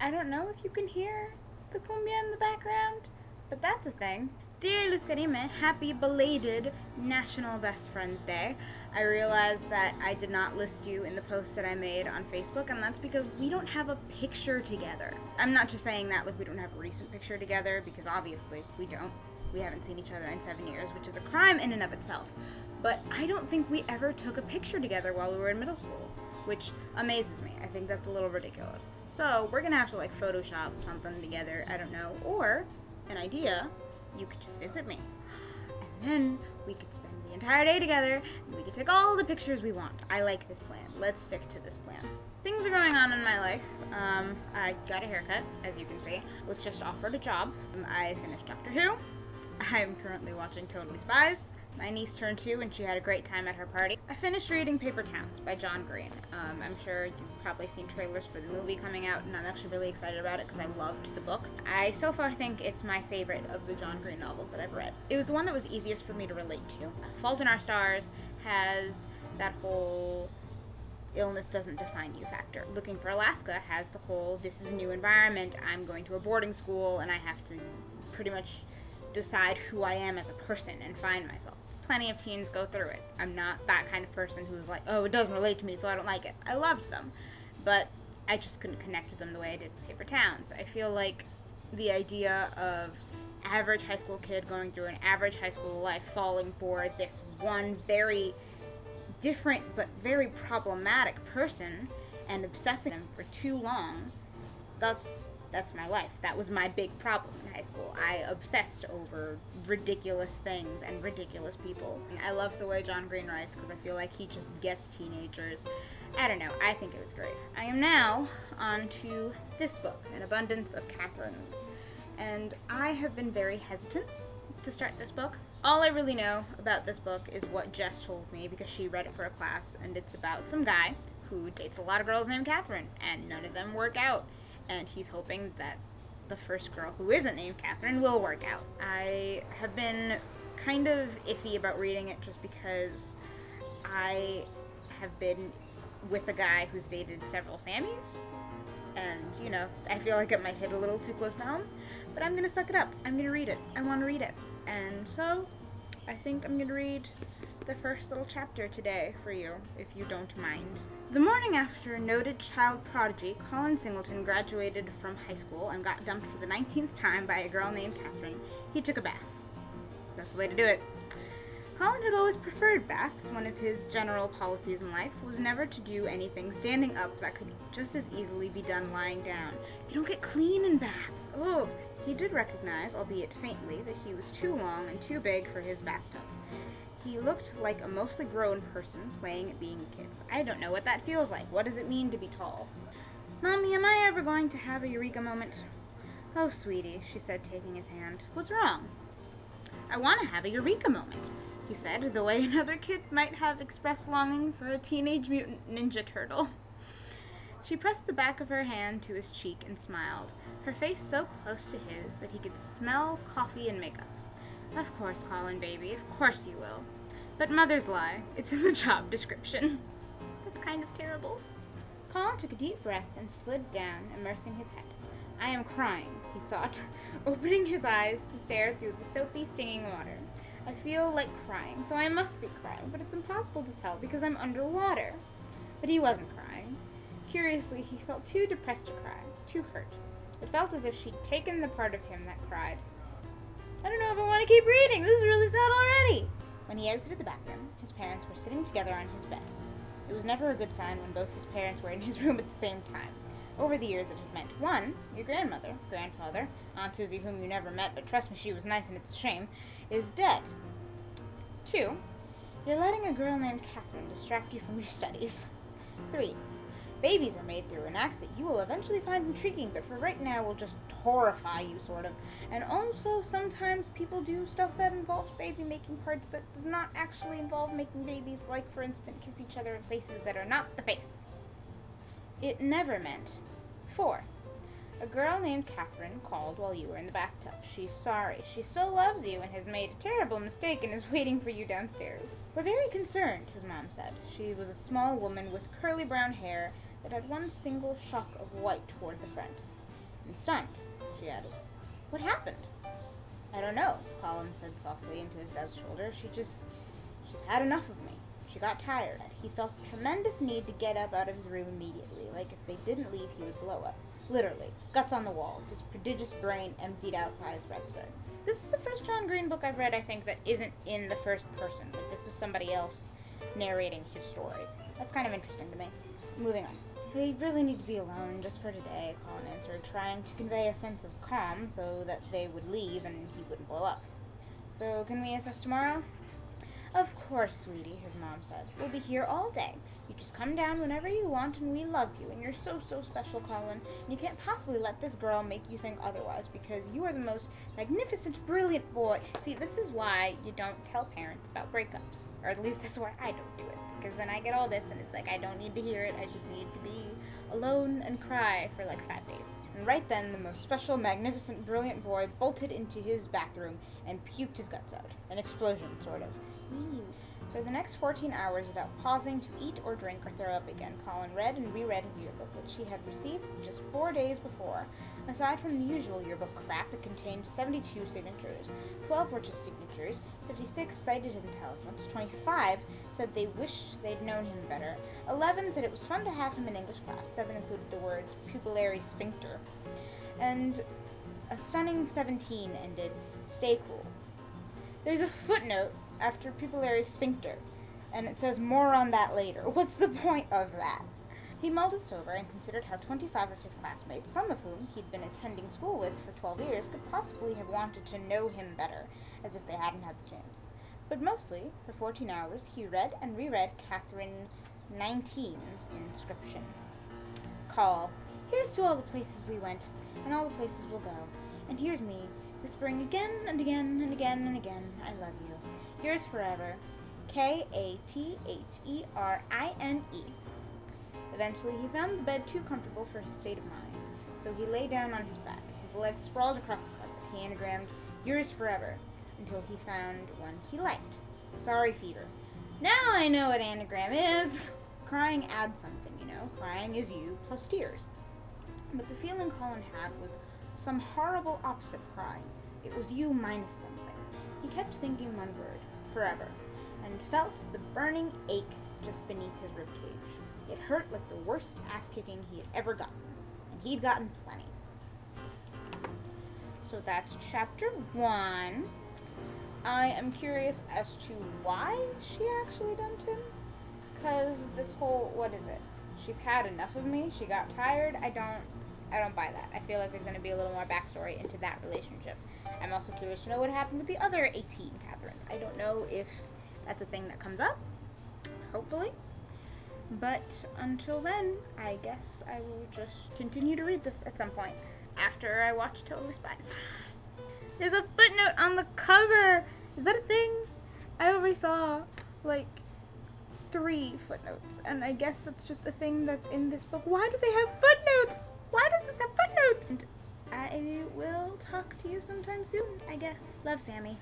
I don't know if you can hear the cumbia in the background, but that's a thing. Dear Luz Karime, happy belated National Best Friends Day. I realized that I did not list you in the post that I made on Facebook, and that's because we don't have a picture together. I'm not just saying that like we don't have a recent picture together, because obviously we don't. We haven't seen each other in 7 years, which is a crime in and of itself. But I don't think we ever took a picture together while we were in middle school, which amazes me. I think that's a little ridiculous. So we're gonna have to like Photoshop something together, I don't know, or an idea, you could just visit me. And then we could spend the entire day together, and we could take all the pictures we want. I like this plan. Let's stick to this plan. Things are going on in my life. I got a haircut, as you can see. Was just offered a job. I finished Doctor Who. I'm currently watching Totally Spies. My niece turned 2 and she had a great time at her party. I finished reading Paper Towns by John Green. I'm sure you've probably seen trailers for the movie coming out, and I'm actually really excited about it because I loved the book. I so far think it's my favorite of the John Green novels that I've read. It was the one that was easiest for me to relate to. Fault in Our Stars has that whole illness doesn't define you factor. Looking for Alaska has the whole this is a new environment, I'm going to a boarding school, and I have to pretty much decide who I am as a person and find myself. Plenty of teens go through it. I'm not that kind of person who's like, oh, it doesn't relate to me, so I don't like it. I loved them, but I just couldn't connect with them the way I did with Paper Towns. I feel like the idea of average high school kid going through an average high school life, falling for this one very different but very problematic person and obsessing them for too long, that's my life. That was my big problem in high school. I obsessed over ridiculous things and ridiculous people. And I love the way John Green writes because I feel like he just gets teenagers. I don't know. I think it was great. I am now on to this book, An Abundance of Catherines. And I have been very hesitant to start this book. All I really know about this book is what Jess told me because she read it for a class, and it's about some guy who dates a lot of girls named Catherine, and none of them work out. And he's hoping that the first girl who isn't named Catherine will work out. I have been kind of iffy about reading it just because I have been with a guy who's dated several Sammys, and, you know, I feel like it might hit a little too close to home, but I'm gonna suck it up. I'm gonna read it. I want to read it. And so, I think I'm gonna read the first little chapter today for you, if you don't mind. The morning after noted child prodigy Colin Singleton graduated from high school and got dumped for the 19th time by a girl named Catherine, he took a bath. That's the way to do it. Colin had always preferred baths. One of his general policies in life was never to do anything standing up that could just as easily be done lying down. You don't get clean in baths. Oh, he did recognize, albeit faintly, that he was too long and too big for his bathtub. He looked like a mostly grown person playing at being a kid. I don't know what that feels like. What does it mean to be tall? Mommy, am I ever going to have a eureka moment? Oh, sweetie, she said, taking his hand. What's wrong? I want to have a eureka moment, he said, the way another kid might have expressed longing for a Teenage Mutant Ninja Turtle. She pressed the back of her hand to his cheek and smiled, her face so close to his that he could smell coffee and makeup. Of course, Colin, baby, of course you will. But mothers lie. It's in the job description. That's kind of terrible. Colin took a deep breath and slid down, immersing his head. I am crying, he thought, opening his eyes to stare through the soapy, stinging water. I feel like crying, so I must be crying, but it's impossible to tell because I'm underwater. But he wasn't crying. Curiously, he felt too depressed to cry, too hurt. It felt as if she'd taken the part of him that cried. I don't know if I want to keep reading. This is really sad already. When he exited the bathroom, his parents were sitting together on his bed. It was never a good sign when both his parents were in his room at the same time. Over the years, it had meant, 1, your grandmother, grandfather, Aunt Susie, whom you never met, but trust me, she was nice and it's a shame, is dead. 2, you're letting a girl named Catherine distract you from your studies. 3, babies are made through an act that you will eventually find intriguing, but for right now will just horrify you, sort of. And also, sometimes people do stuff that involves baby-making parts that does not actually involve making babies, like, for instance, kiss each other in places that are not the face. It never meant. 4, a girl named Catherine called while you were in the bathtub. She's sorry. She still loves you and has made a terrible mistake and is waiting for you downstairs. We're very concerned, his mom said. She was a small woman with curly brown hair that had one single shock of white toward the front. and stunned. She added, "What happened?" "I don't know," Colin said softly into his dad's shoulder. She's had enough of me. She got tired. He felt a tremendous need to get up out of his room immediately, like if they didn't leave he would blow up. Literally, guts on the wall, his prodigious brain emptied out by his breastbone. This is the first John Green book I've read, I think, that isn't in the first person. Like, this is somebody else narrating his story. That's kind of interesting to me. Moving on. "We really need to be alone, just for today," Colin answered, trying to convey a sense of calm so that they would leave and he wouldn't blow up. "So, can we assess tomorrow?" "Of course, sweetie," his mom said. "We'll be here all day. You just come down whenever you want, and we love you, and you're so, so special, Colin. And you can't possibly let this girl make you think otherwise, because you are the most magnificent, brilliant boy." See, this is why you don't tell parents about breakups. Or at least that's why I don't do it. Because then I get all this, and it's like, I don't need to hear it. I just need to be alone and cry for like 5 days. And right then, the most special, magnificent, brilliant boy bolted into his bathroom and puked his guts out. An explosion, sort of. For the next 14 hours, without pausing to eat or drink or throw up again, Colin read and reread his yearbook, which he had received just 4 days before. Aside from the usual yearbook crap, it contained 72 signatures. 12 were just signatures, 56 cited his intelligence, 25 said they wished they'd known him better, 11 said it was fun to have him in English class, 7 included the words pupillary sphincter, and a stunning 17 ended, "Stay cool." There's a footnote after pupillary sphincter, and it says more on that later. What's the point of that? He mulled this over and considered how 25 of his classmates, some of whom he'd been attending school with for 12 years, could possibly have wanted to know him better, as if they hadn't had the chance. But mostly, for 14 hours, he read and reread Catherine 19's inscription. Call. "Here's to all the places we went, and all the places we'll go. And here's me, whispering again and again and again and again, I love you. Yours forever, Katherine." Eventually, he found the bed too comfortable for his state of mind, so he lay down on his back, his legs sprawled across the carpet. He anagrammed, "Yours forever," until he found one he liked. "Sorry, fever." Now I know what anagram is. Crying adds something, you know. Crying is you plus tears. But the feeling Colin had was some horrible opposite crying. It was you minus something. He kept thinking one word, forever, and felt the burning ache just beneath his ribcage. It hurt like the worst ass-kicking he had ever gotten, and he'd gotten plenty. So that's chapter 1. I am curious as to why she actually dumped him, because this whole, what is it? She's had enough of me, she got tired. I don't buy that. I feel like there's going to be a little more backstory into that relationship. I'm also curious to know what happened with the other 18 Catherines. I don't know if that's a thing that comes up. Hopefully. But until then, I guess I will just continue to read this at some point after I watch Totally Spies. There's a footnote on the cover. Is that a thing? I already saw like 3 footnotes, and I guess that's just a thing that's in this book. Why do they have footnotes? Why does this have footnotes? And I will talk to you sometime soon, I guess. Love, Sammy.